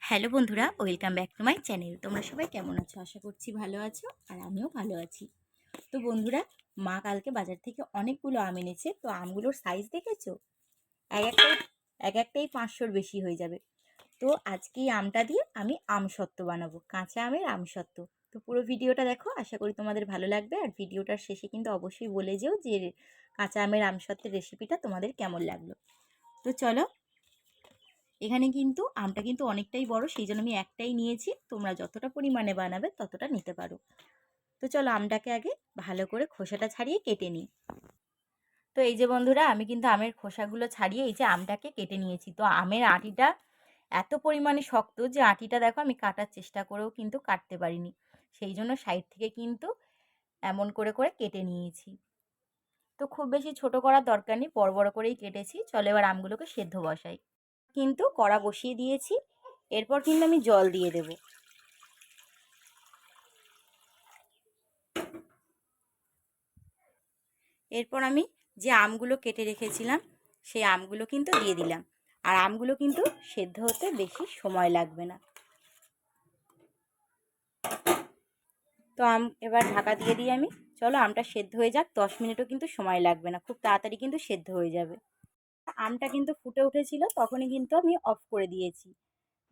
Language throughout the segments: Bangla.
হ্যালো বন্ধুরা, welcome back to my channel. তোমরা সবাই কেমন আছো? আশা করছি ভালো আছো, আর আমিও ভালো আছি। তো বন্ধুরা, মা কালকে বাজার থেকে অনেকগুলো আম এনেছে। তো আমগুলোর সাইজ দেখেছো? এক একটাই এক একটাই 500-র বেশি হয়ে যাবে। তো আজকে এই আমটা দিয়ে আমি আমসত্ত্ব বানাবো, কাঁচা আমের আমসত্ত্ব। তো পুরো ভিডিওটা দেখো, আশা করি তোমাদের ভালো লাগবে। আর ভিডিওটার শেষে কিন্তু অবশ্যই বলে যেও যে কাঁচা আমের আমসত্ত্বের রেসিপিটা তোমাদের কেমন লাগলো। তো চলো, এখানে কিন্তু আমটা কিন্তু অনেকটাই বড়, সেই জন্য আমি একটাই নিয়েছি। তোমরা যতটা পরিমাণে বানাবে ততটা নিতে পারো। তো চলো, আমটাকে আগে ভালো করে খোসাটা ছাড়িয়ে কেটে নিই। তো এই যে বন্ধুরা, আমি কিন্তু আমের খোসাগুলো ছাড়িয়ে এই যে আমটাকে কেটে নিয়েছি। তো আমের আটিটা এত পরিমাণে শক্ত যে আটিটা দেখো আমি কাটার চেষ্টা করেও কিন্তু কাটতে পারিনি। সেই জন্য সাইড থেকে কিন্তু এমন করে করে কেটে নিয়েছি। তো খুব বেশি ছোট করার দরকার নেই, বড় বড় করেই কেটেছি। চলো এবার আমগুলোকে সেদ্ধ বসাই। কিন্তু কড়া বসিয়ে দিয়েছি। এরপর কিন্তু আমি জল দিয়ে দেব। এরপর আমি যে আমগুলো কেটে রেখেছিলাম সেই আমগুলো কিন্তু দিয়ে দিলাম। আর আমগুলো কিন্তু সেদ্ধ হতে বেশি সময় লাগবে না। তো এবার ঢাকা দিয়ে দিই আমি। চলো আমটা সেদ্ধ হয়ে যাক, 10 মিনিটও কিন্তু সময় লাগবে না, খুব তাড়াতাড়ি কিন্তু সেদ্ধ হয়ে যাবে। আমটা কিন্তু ফুটে উঠেছিল, তখনই কিন্তু আমি অফ করে দিয়েছি।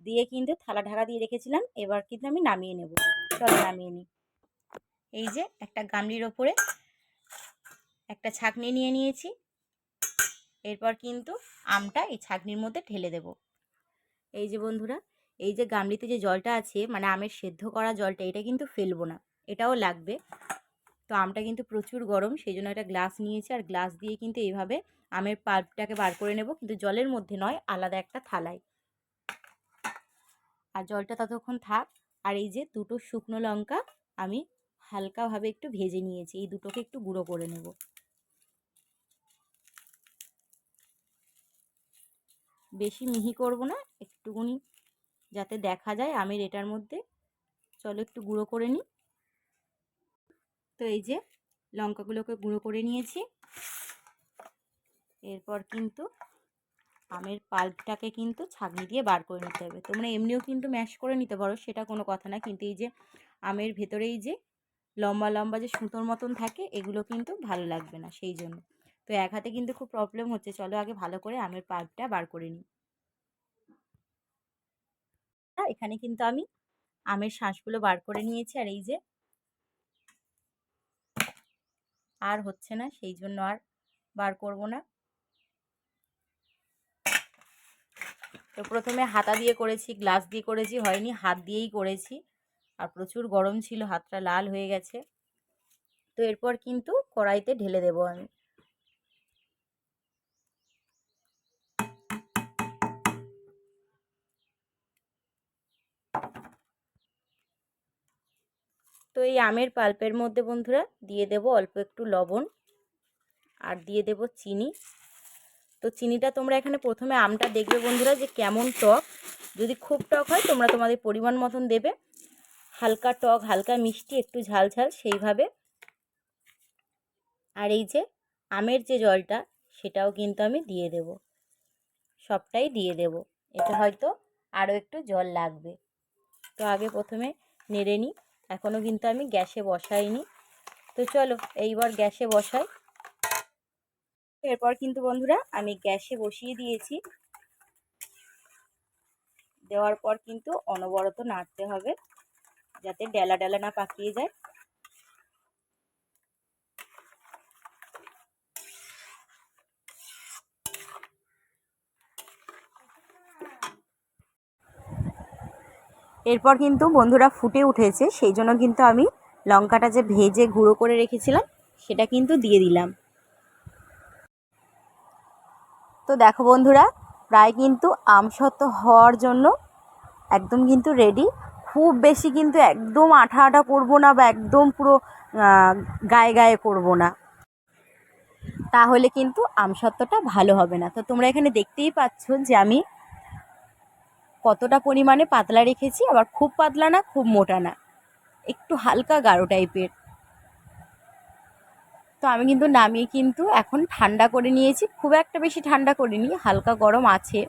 দিয়ে কিন্তু থালা ঢাকা দিয়ে রেখেছিলাম। এবার কিন্তু আমি নামিয়ে নেব। চলো নামিয়ে নিই। এই যে একটা গামলির ওপরে একটা ছাঁকনি নিয়ে নিয়েছি। এরপর কিন্তু আমটা এই ছাঁকনির মধ্যে ঢেলে দেব। এই যে বন্ধুরা, এই যে গামলিতে যে জলটা আছে, মানে আমের সেদ্ধ করা জলটা, এটা কিন্তু ফেলবো না, এটাও লাগবে। তো আমটা কিন্তু প্রচুর গরম, সেই জন্য একটা গ্লাস নিয়েছি। আর গ্লাস দিয়ে কিন্তু এইভাবে আমের পাল্পটাকে বার করে নেব, কিন্তু জলের মধ্যে নয়, আলাদা একটা থালায়। আর জলটা ততক্ষণ থাক। আর এই যে দুটো শুকনো লঙ্কা আমি হালকাভাবে একটু ভেজে নিয়েছি, এই দুটোকে একটু গুঁড়ো করে নেব। বেশি মিহি করব না, একটুকুনি যাতে দেখা যায় আমের এটার মধ্যে। চলো একটু গুঁড়ো করে নিই। তো এই যে লঙ্কাগুলোকে গুঁড়ো করে নিয়েছি। এরপর কিন্তু আমের পাল্পটাকে কিন্তু ছাঁকনি দিয়ে বার করে নিতে হবে। তোমরা এমনিও কিন্তু ম্যাশ করে নিতে পারো, সেটা কোনো কথা না। কিন্তু এই যে আমের ভেতরে এই যে লম্বা লম্বা যে সুতোর মতন থাকে, এগুলো কিন্তু ভালো লাগবে না, সেই জন্য। তো এক হাতে কিন্তু খুব প্রবলেম হচ্ছে। চলো আগে ভালো করে আমের পাল্পটা বার করে নিই। এখানে কিন্তু আমি আমের শাঁসগুলো বার করে নিয়েছি। আর এই যে আর হচ্ছে না, সেই জন্য আর বার করব না। তো প্রথমে হাতা দিয়ে করেছি, গ্লাস দিয়ে করেছি, হয়নি, হাত দিয়েই করেছি। আর প্রচুর গরম ছিল, হাতটা লাল হয়ে গেছে। তো এরপর কিন্তু কড়াইতে ঢেলে দেবো আমি। তো এই আমের পাল্পের মধ্যে বন্ধুরা দিয়ে দেব অল্প একটু লবণ, আর দিয়ে দেব চিনি। তো চিনিটা তোমরা এখানে প্রথমে আমটা দেখবে বন্ধুরা যে কেমন টক। যদি খুব টক হয় তোমরা তোমাদের পরিমাণ মতন দেবে। হালকা টক, হালকা মিষ্টি, একটু ঝাল ঝাল সেইভাবে। আর এই যে আমের যে জলটা, সেটাও কিন্তু আমি দিয়ে দেব, সবটাই দিয়ে দেব। এতে হয়তো আরও একটু জল লাগবে। তো আগে প্রথমে নেড়ে নিই। এখনও কিন্তু আমি গ্যাসে বসাইনি। তো চলো এইবার গ্যাসে বসাই। এরপর কিন্তু বন্ধুরা আমি গ্যাসে বসিয়ে দিয়েছি। দেওয়ার পর কিন্তু অনবরত নাড়তে হবে, যাতে ডেলা ডেলা না পাকিয়ে যায়। এরপর কিন্তু বন্ধুরা ফুটে উঠেছে, সেই জন্য কিন্তু আমি লঙ্কাটা যে ভেজে গুঁড়ো করে রেখেছিলাম সেটা কিন্তু দিয়ে দিলাম। তো দেখো বন্ধুরা, প্রায় কিন্তু আমসত্ত্ব হওয়ার জন্য একদম কিন্তু রেডি। খুব বেশি কিন্তু একদম আঠা আঠা করবো না, বা একদম পুরো গায়ে গায়ে করবো না, তাহলে কিন্তু আমসত্ত্বটা ভালো হবে না। তো তোমরা এখানে দেখতেই পাচ্ছ যে আমি কতটা পরিমাণে পাতলা রেখেছি, আবার খুব পাতলা না, খুব মোটা না, একটু হালকা গাঢ় টাইপের। তো আমি কিন্তু নামিয়ে কিন্তু এখন ঠান্ডা করে নিয়েছি, খুব একটা বেশি ঠান্ডা করিনি, হালকা গরম আছে।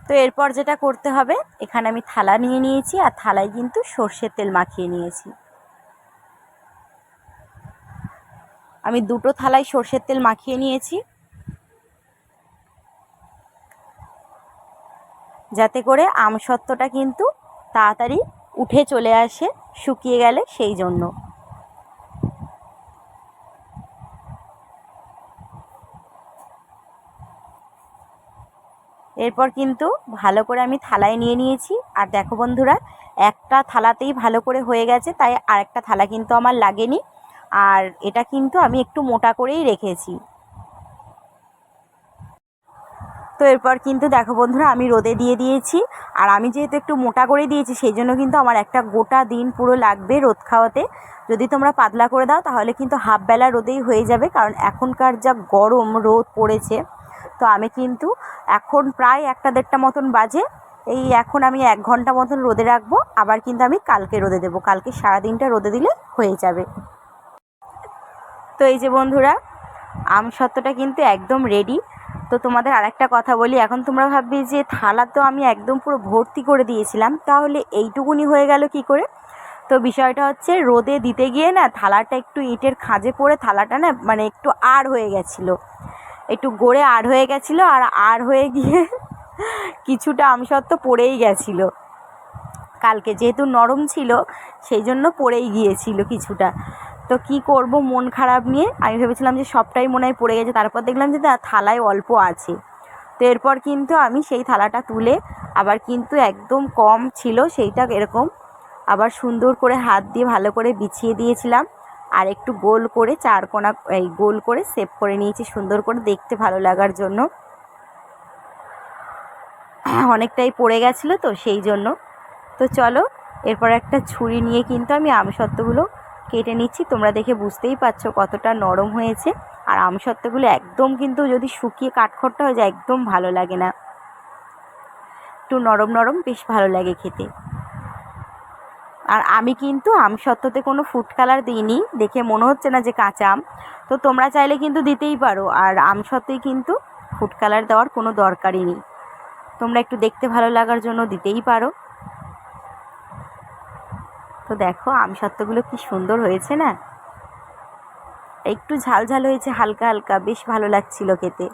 তো এরপর যেটা করতে হবে, এখানে আমি থালা নিয়ে নিয়েছি আর থালায় কিন্তু সর্ষের তেল মাখিয়ে নিয়েছি। আমি দুটো থালায় সর্ষের তেল মাখিয়ে নিয়েছি, যাতে করে আমসত্ত্বটা কিন্তু তাড়াতাড়ি উঠে চলে আসে শুকিয়ে গেলে সেই জন্য। এরপর কিন্তু ভালো করে আমি থালায় নিয়ে নিয়েছি। আর দেখো বন্ধুরা, একটা থালাতেই ভালো করে হয়ে গেছে, তাই আরেকটা থালা কিন্তু আমার লাগেনি। আর এটা কিন্তু আমি একটু মোটা করেই রেখেছি। তো এরপর কিন্তু দেখো বন্ধুরা, আমি রোদে দিয়ে দিয়েছি। আর আমি যেহেতু একটু মোটা করে দিয়েছি, সেই জন্য কিন্তু আমার একটা গোটা দিন পুরো লাগবে রোদ খাওয়াতে। যদি তোমরা পাতলা করে দাও তাহলে কিন্তু হাফ বেলা রোদেই হয়ে যাবে, কারণ এখনকার যা গরম রোদ পড়েছে। তো আমি কিন্তু এখন প্রায় 1-1.5টা মতন বাজে, এই এখন আমি 1 ঘন্টা মতন রোদে রাখবো। আবার কিন্তু আমি কালকে রোদে দেবো, কালকে সারাদিনটা রোদে দিলে হয়ে যাবে। তো এই যে বন্ধুরা, আমসত্ত্বটা কিন্তু একদম রেডি। তো তোমাদের আরেকটা কথা বলি, এখন তোমরা ভাববে যে থালা তো আমি একদম পুরো ভর্তি করে দিয়েছিলাম, তাহলে এইটুকুনি হয়ে গেল কি করে? তো বিষয়টা হচ্ছে, রোদে দিতে গিয়ে না থালাটা একটু ইটের খাঁজে পড়ে থালাটা না মানে একটু আর হয়ে গেছিলো, একটু গড়ে আর হয়ে গেছিলো। আর হয়ে গিয়ে কিছুটা আমসত্ত্ব পড়েই গেছিলো। কালকে যেহেতু নরম ছিল সেই জন্য পড়েই গিয়েছিল কিছুটা। তো কি করব, মন খারাপ নিয়ে আমি ভেবেছিলাম যে সবটাই মনে হয় পড়ে গেছে, তারপর দেখলাম যে থালায় অল্প আছে। তো এরপর কিন্তু আমি সেই থালাটা তুলে, আবার কিন্তু একদম কম ছিল সেইটা এরকম আবার সুন্দর করে হাত দিয়ে ভালো করে বিছিয়ে দিয়েছিলাম। আর একটু গোল করে চারকোনা এই গোল করে শেপ করে নিয়েছি সুন্দর করে, দেখতে ভালো লাগার জন্য। অনেকটাই পড়ে গেছিলো তো সেই জন্য। তো চলো, এরপর একটা ছুরি নিয়ে কিন্তু আমি আমসত্ত্বগুলো কেটে নিচ্ছি। তোমরা দেখে বুঝতেই পারছো কতটা নরম হয়েছে। আর আমসত্ত্বগুলো একদম কিন্তু যদি শুকিয়ে কাঠখড়টা হয়ে যায় একদম ভালো লাগে না, একটু নরম নরম বেশ ভালো লাগে খেতে। আর আমি কিন্তু আমসত্ত্বতে কোনো ফুড কালার দিইনি, দেখে মনে হচ্ছে না যে কাঁচা আম। তো তোমরা চাইলে কিন্তু দিতেই পারো, আর আমসত্ত্বয় কিন্তু ফুড কালার দেওয়ার কোনো দরকারই নেই, তোমরা একটু দেখতে ভালো লাগার জন্য দিতেই পারো। তো দেখো আমসত্ত্বগুলো কি সুন্দর হয়েছে না, একটু ঝাল ঝাল হয়েছে হালকা হালকা, বেশ ভালো লাগছিল খেতে।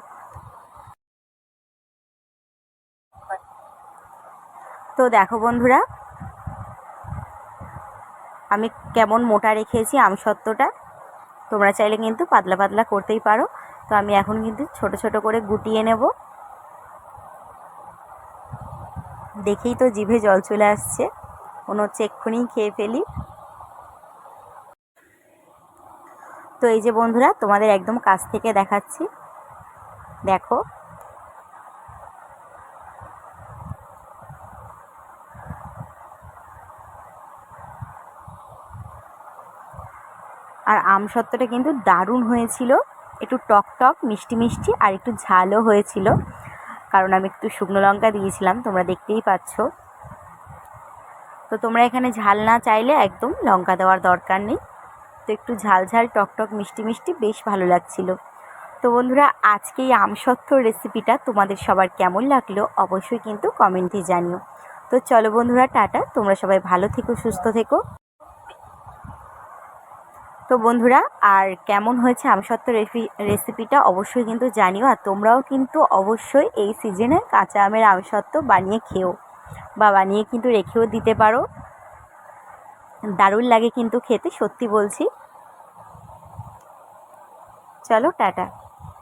তো দেখো বন্ধুরা, আমি কেমন মোটা রেখেছি আমসত্ত্বটা, তোমরা চাইলে কিন্তু পাতলা পাতলা করতেই পারো। তো আমি এখন কিন্তু ছোট ছোট করে গুটিয়ে নেব। দেখেই তো জিভে জল চলে আসছে, মনে হচ্ছে এক্ষুনি খেয়ে ফেলি। তো এই যে বন্ধুরা, তোমাদের একদম কাছ থেকে দেখাচ্ছি, দেখো। আর আমসত্ত্বটা কিন্তু দারুণ হয়েছিল, একটু টক টক মিষ্টি মিষ্টি আর একটু ঝালও হয়েছিল, কারণ আমি একটু শুকনো লঙ্কা দিয়েছিলাম, তোমরা দেখতেই পাচ্ছ। তো তোমরা এখানে ঝাল না চাইলে একদম লঙ্কা দেওয়ার দরকার নেই। তো একটু ঝাল ঝাল টক টক মিষ্টি মিষ্টি বেশ ভালো লাগছিল। তো বন্ধুরা, আজকে এই আমসত্ত্বর রেসিপিটা তোমাদের সবার কেমন লাগলো অবশ্যই কিন্তু কমেন্টে জানিও। তো চলো বন্ধুরা, টাটা, তোমরা সবাই ভালো থেকো, সুস্থ থেকো। তো বন্ধুরা, আর কেমন হয়েছে আমসত্ত্বর রেসিপিটা অবশ্যই কিন্তু জানিও। আর তোমরাও কিন্তু অবশ্যই এই সিজনে কাঁচা আমের আমসত্ত্ব বানিয়ে খেও, বা বানিয়ে কিন্তু রেখেও দিতে পারো, দারুণ লাগে কিন্তু খেতে, সত্যি বলছি। চলো টাটা।